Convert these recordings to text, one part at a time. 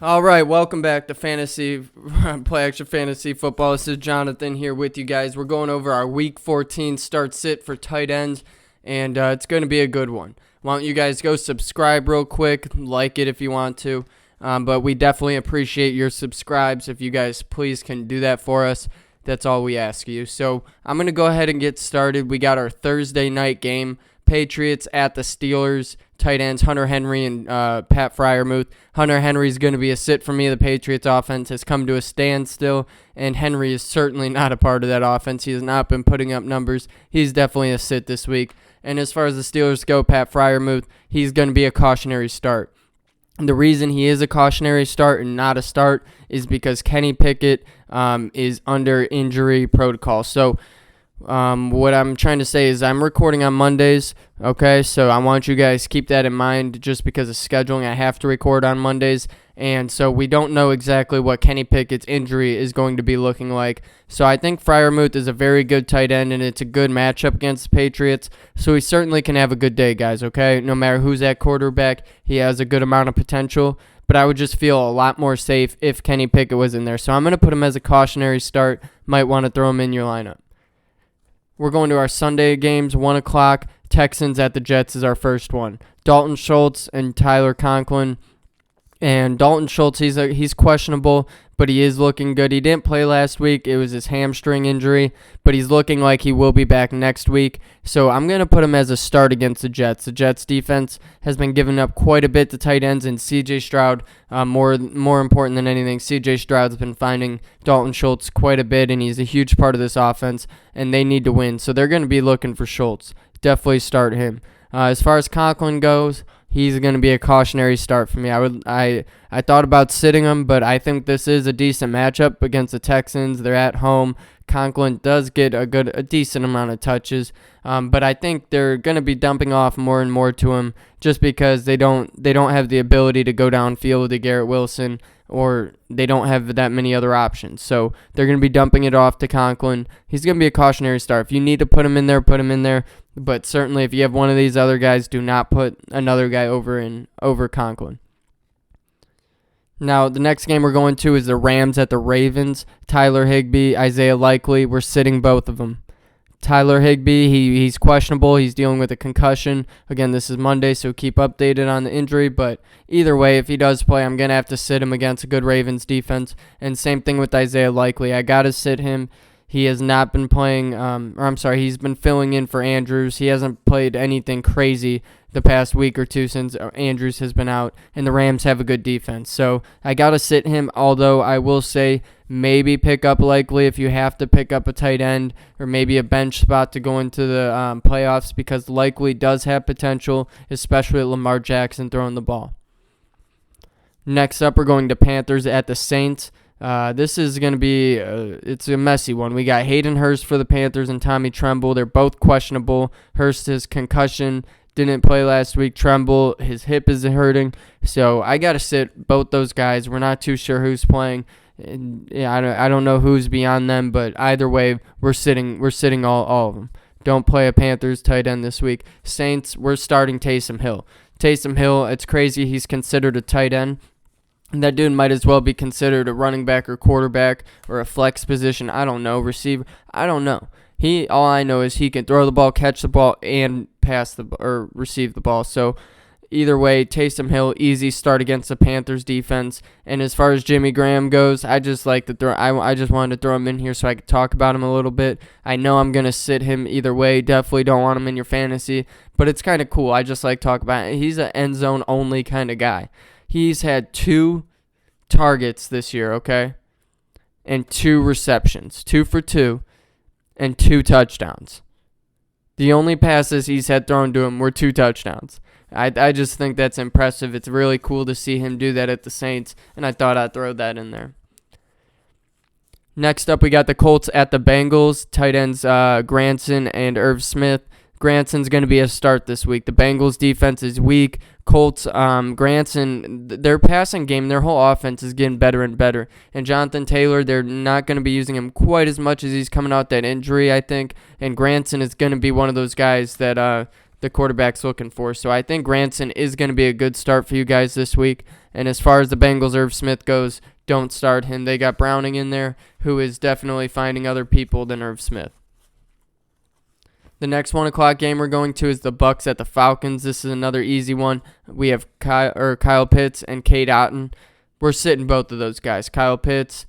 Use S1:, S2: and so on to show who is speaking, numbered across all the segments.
S1: All right, welcome back to Play Action Fantasy Football. This is Jonathan here with you guys. We're going over our Week 14 start-sit for tight ends, and it's going to be a good one. Why don't you guys go subscribe real quick, like it if you want to, but we definitely appreciate your subscribes. If you guys please can do that for us, that's all we ask you. So I'm going to go ahead and get started. We got our Thursday night game. Patriots at the Steelers. Tight ends Hunter Henry and Pat Freiermuth. Hunter Henry is going to be a sit for me. The Patriots offense has come to a standstill, and Henry is certainly not a part of that offense. He has not been putting up numbers. He's definitely a sit this week. And as far as the Steelers go, Pat Freiermuth, he's going to be a cautionary start. The reason he is a cautionary start and not a start is because Kenny Pickett is under injury protocol. So what I'm trying to say is I'm recording on Mondays, okay? So I want you guys to keep that in mind just because of scheduling. I have to record on Mondays, and so we don't know exactly what Kenny Pickett's injury is going to be looking like. So I think Freiermuth is a very good tight end, and it's a good matchup against the Patriots. So he certainly can have a good day, guys, okay? No matter who's at quarterback, he has a good amount of potential. But I would just feel a lot more safe if Kenny Pickett was in there. So I'm going to put him as a cautionary start. Might want to throw him in your lineup. We're going to our Sunday games, 1 o'clock. Texans at the Jets is our first one. Dalton Schultz and Tyler Conklin. And Dalton Schultz, he's questionable, but he is looking good. He didn't play last week. It was his hamstring injury, but he's looking like he will be back next week. So I'm going to put him as a start against the Jets. The Jets defense has been giving up quite a bit to tight ends, and C.J. Stroud, more important than anything, C.J. Stroud's been finding Dalton Schultz quite a bit, and he's a huge part of this offense, and they need to win. So they're going to be looking for Schultz. Definitely start him. As far as Conklin goes, he's going to be a cautionary start for me. I thought about sitting him, but I think this is a decent matchup against the Texans. They're at home. Conklin does get a decent amount of touches, but I think they're going to be dumping off more and more to him just because they don't have the ability to go downfield to Garrett Wilson, or they don't have that many other options. So they're going to be dumping it off to Conklin. He's going to be a cautionary start. If you need to put him in there, put him in there. But certainly if you have one of these other guys, do not put another guy over Conklin. Now, the next game we're going to is the Rams at the Ravens. Tyler Higbee, Isaiah Likely, we're sitting both of them. Tyler Higbee, he's questionable. He's dealing with a concussion. Again, this is Monday, so keep updated on the injury. But either way, if he does play, I'm going to have to sit him against a good Ravens defense. And same thing with Isaiah Likely. I got to sit him. He has not been playing, he's been filling in for Andrews. He hasn't played anything crazy the past week or two since Andrews has been out, and the Rams have a good defense. So I got to sit him, although I will say maybe pick up Likely if you have to pick up a tight end or maybe a bench spot to go into the playoffs, because Likely does have potential, especially with Lamar Jackson throwing the ball. Next up, we're going to Panthers at the Saints. This is going to be it's a messy one. We got Hayden Hurst for the Panthers and Tommy Tremble. They're both questionable. Hurst, his concussion, didn't play last week. Tremble, his hip is hurting. So I got to sit both those guys. We're not too sure who's playing. Yeah, I don't know who's beyond them, but either way, we're sitting all of them. Don't play a Panthers tight end this week. Saints, we're starting Taysom Hill. Taysom Hill, it's crazy. He's considered a tight end. That dude might as well be considered a running back or quarterback or a flex position. I don't know. Receiver. I don't know. All I know is he can throw the ball, catch the ball, and receive the ball. So either way, Taysom Hill, easy start against the Panthers defense. And as far as Jimmy Graham goes, I just like to throw. I just wanted to throw him in here so I could talk about him a little bit. I know I'm gonna sit him either way. Definitely don't want him in your fantasy, but it's kind of cool. I just like talk about it. He's an end zone only kind of guy. He's had 2 targets this year, okay? And 2 receptions. 2 for 2 and 2 touchdowns. The only passes he's had thrown to him were 2 touchdowns. I just think that's impressive. It's really cool to see him do that at the Saints, and I thought I'd throw that in there. Next up, we got the Colts at the Bengals. Tight ends Granson and Irv Smith. Granson's going to be a start this week. The Bengals defense is weak. Colts, Granson, their passing game, their whole offense is getting better and better. And Jonathan Taylor, they're not going to be using him quite as much as he's coming out that injury, I think. And Granson is going to be one of those guys that the quarterback's looking for. So I think Granson is going to be a good start for you guys this week. And as far as the Bengals' Irv Smith goes, don't start him. They got Browning in there, who is definitely finding other people than Irv Smith. The next 1 o'clock game we're going to is the Bucs at the Falcons. This is another easy one. We have Kyle Pitts and Cade Otton. We're sitting both of those guys. Kyle Pitts,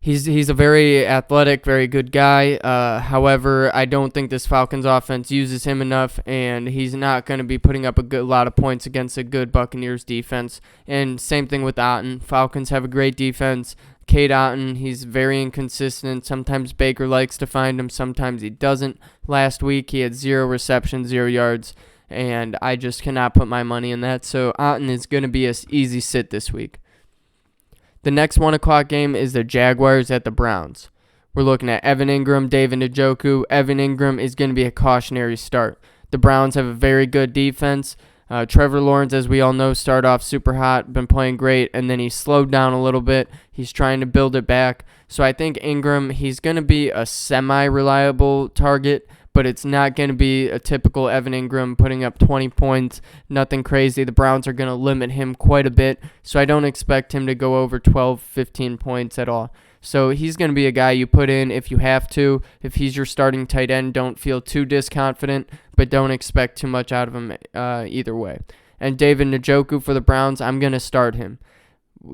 S1: he's a very athletic, very good guy. However, I don't think this Falcons offense uses him enough, and he's not going to be putting up a lot of points against a good Buccaneers defense. And same thing with Otton. Falcons have a great defense. Cade Otton, he's very inconsistent. Sometimes Baker likes to find him, sometimes he doesn't. Last week, he had 0 receptions, 0 yards, and I just cannot put my money in that. So Otton is going to be an easy sit this week. The next 1 o'clock game is the Jaguars at the Browns. We're looking at Evan Ingram, David Njoku. Evan Ingram is going to be a cautionary start. The Browns have a very good defense. Trevor Lawrence, as we all know, started off super hot, been playing great, and then he slowed down a little bit. He's trying to build it back. So I think Ingram, he's going to be a semi-reliable target, but it's not going to be a typical Evan Ingram putting up 20 points, nothing crazy. The Browns are going to limit him quite a bit, so I don't expect him to go over 12, 15 points at all. So he's going to be a guy you put in if you have to. If he's your starting tight end, don't feel too disconfident, but don't expect too much out of him either way. And David Njoku for the Browns, I'm going to start him.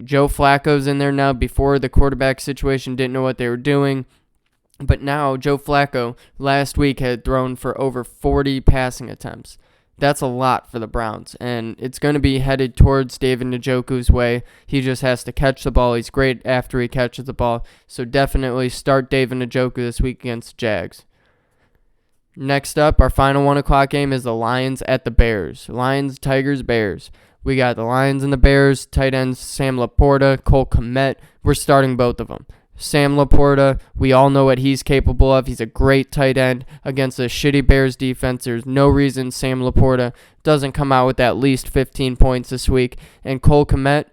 S1: Joe Flacco's in there now. Before, the quarterback situation didn't know what they were doing. But now, Joe Flacco last week had thrown for over 40 passing attempts. That's a lot for the Browns, and it's going to be headed towards David Njoku's way. He just has to catch the ball. He's great after he catches the ball, so definitely start David Njoku this week against the Jags. Next up, our final 1 o'clock game is the Lions at the Bears. Lions, Tigers, Bears. We got the Lions and the Bears, tight ends Sam Laporta, Cole Kmet. We're starting both of them. Sam Laporta, we all know what he's capable of. He's a great tight end against a shitty Bears defense. There's no reason Sam Laporta doesn't come out with at least 15 points this week. And Cole Kmet,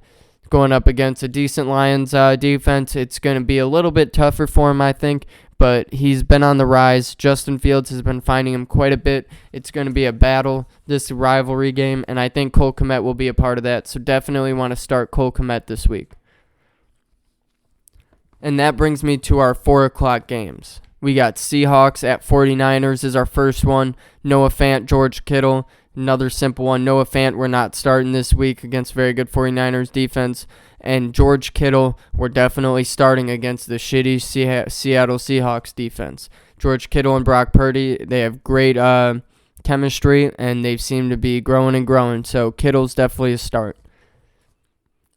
S1: going up against a decent Lions defense, it's going to be a little bit tougher for him, I think. But he's been on the rise. Justin Fields has been finding him quite a bit. It's going to be a battle, this rivalry game, and I think Cole Kmet will be a part of that. So definitely want to start Cole Kmet this week. And that brings me to our 4 o'clock games. We got Seahawks at 49ers is our first one. Noah Fant, George Kittle. Another simple one. Noah Fant, we're not starting this week against very good 49ers defense. And George Kittle, we're definitely starting against the shitty Seattle Seahawks defense. George Kittle and Brock Purdy, they have great chemistry, and they seem to be growing and growing. So Kittle's definitely a start.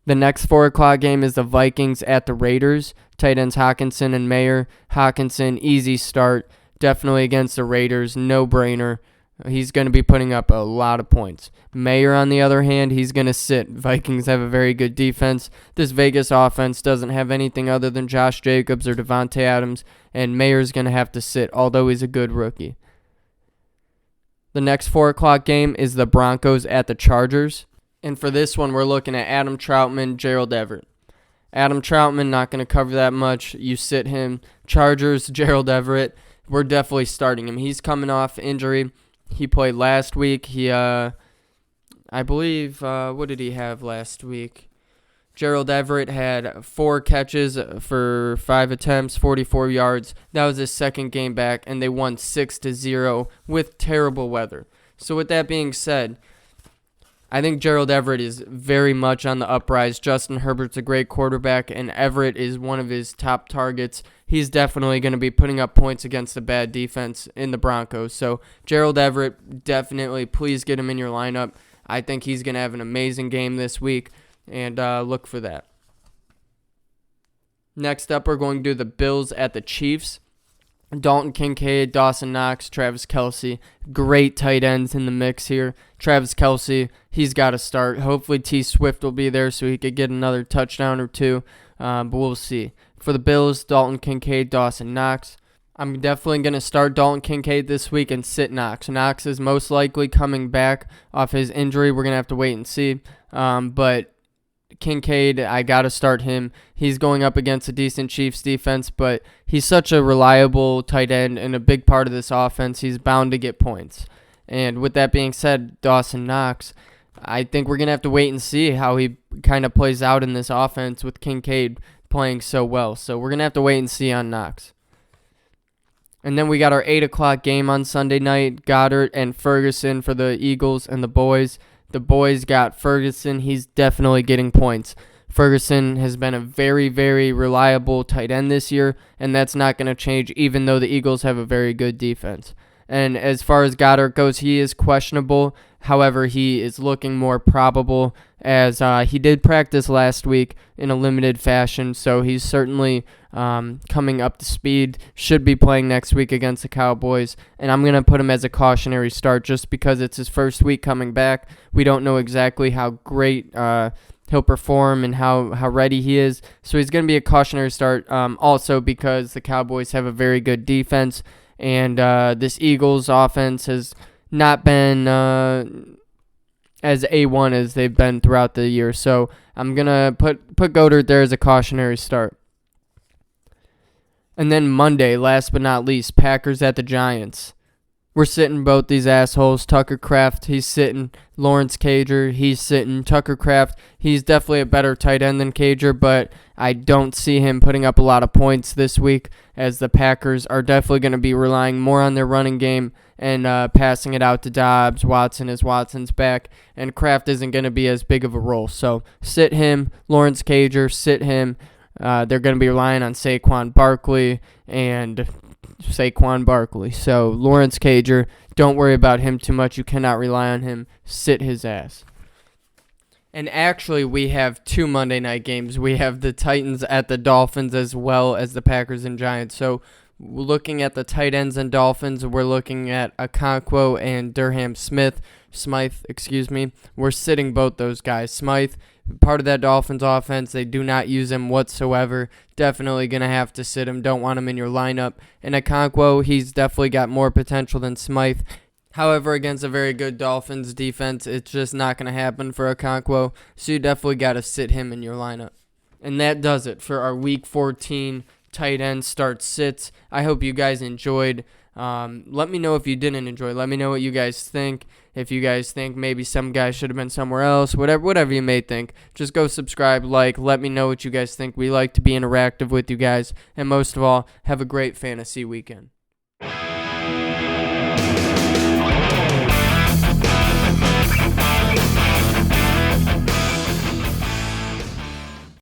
S1: The next 4 o'clock game is the Vikings at the Raiders. Tight ends Hawkinson and Mayer. Hawkinson, easy start. Definitely against the Raiders, no-brainer. He's going to be putting up a lot of points. Mayer, on the other hand, he's going to sit. Vikings have a very good defense. This Vegas offense doesn't have anything other than Josh Jacobs or Devontae Adams, and Mayer's going to have to sit, although he's a good rookie. The next 4 o'clock game is the Broncos at the Chargers. And for this one, we're looking at Adam Troutman, Gerald Everett. Adam Troutman, not going to cover that much. You sit him. Chargers, Gerald Everett, we're definitely starting him. He's coming off injury. He played last week. I believe, what did he have last week? Gerald Everett had 4 catches for 5 attempts, 44 yards. That was his second game back, and they won 6-0 with terrible weather. So with that being said, I think Gerald Everett is very much on the uprise. Justin Herbert's a great quarterback, and Everett is one of his top targets. He's definitely going to be putting up points against a bad defense in the Broncos. So Gerald Everett, definitely please get him in your lineup. I think he's going to have an amazing game this week, and look for that. Next up, we're going to do the Bills at the Chiefs. Dalton Kincaid, Dawson Knox, Travis Kelce. Great tight ends in the mix here. Travis Kelce, he's got to start. Hopefully T. Swift will be there so he could get another touchdown or two, but we'll see. For the Bills, Dalton Kincaid, Dawson Knox. I'm definitely going to start Dalton Kincaid this week and sit Knox. Knox is most likely coming back off his injury. We're going to have to wait and see, but Kincaid, I got to start him. He's going up against a decent Chiefs defense, but he's such a reliable tight end and a big part of this offense. He's bound to get points. And with that being said, Dawson Knox, I think we're going to have to wait and see how he kind of plays out in this offense with Kincaid playing so well. So we're going to have to wait and see on Knox. And then we got our 8 o'clock game on Sunday night, Goddard and Ferguson for the Eagles and the boys. The boys got Ferguson. He's definitely getting points. Ferguson has been a very, very reliable tight end this year, and that's not going to change even though the Eagles have a very good defense. And as far as Goddard goes, he is questionable. However, he is looking more probable as he did practice last week in a limited fashion, so he's certainly coming up to speed, should be playing next week against the Cowboys, and I'm going to put him as a cautionary start just because it's his first week coming back. We don't know exactly how great he'll perform and how ready he is, so he's going to be a cautionary start also because the Cowboys have a very good defense, and this Eagles offense has not been as A1 as they've been throughout the year. So I'm going to put Goddard there as a cautionary start. And then Monday, last but not least, Packers at the Giants. We're sitting both these assholes. Tucker Kraft, he's sitting. Lawrence Cager, he's sitting. Tucker Kraft, he's definitely a better tight end than Cager, but I don't see him putting up a lot of points this week as the Packers are definitely going to be relying more on their running game and passing it out to Dobbs. Watson as Watson's back, and Kraft isn't going to be as big of a role. So sit him. Lawrence Cager, sit him. They're going to be relying on Saquon Barkley. So Lawrence Cager, don't worry about him too much. You cannot rely on him. Sit his ass. And actually, we have 2 Monday night games. We have the Titans at the Dolphins as well as the Packers and Giants. So looking at the tight ends and Dolphins, we're looking at Okonkwo and Smythe. We're sitting both those guys. Smythe, part of that Dolphins offense, they do not use him whatsoever. Definitely going to have to sit him. Don't want him in your lineup. And Okonkwo, he's definitely got more potential than Smythe. However, against a very good Dolphins defense, it's just not going to happen for Okonkwo. So you definitely got to sit him in your lineup. And that does it for our Week 14 tight end start sits. I hope you guys enjoyed. Let me know if you didn't enjoy. Let me know what you guys think. If you guys think maybe some guy should have been somewhere else, whatever you may think, just go subscribe, let me know what you guys think. We like to be interactive with you guys. And most of all, have a great fantasy weekend.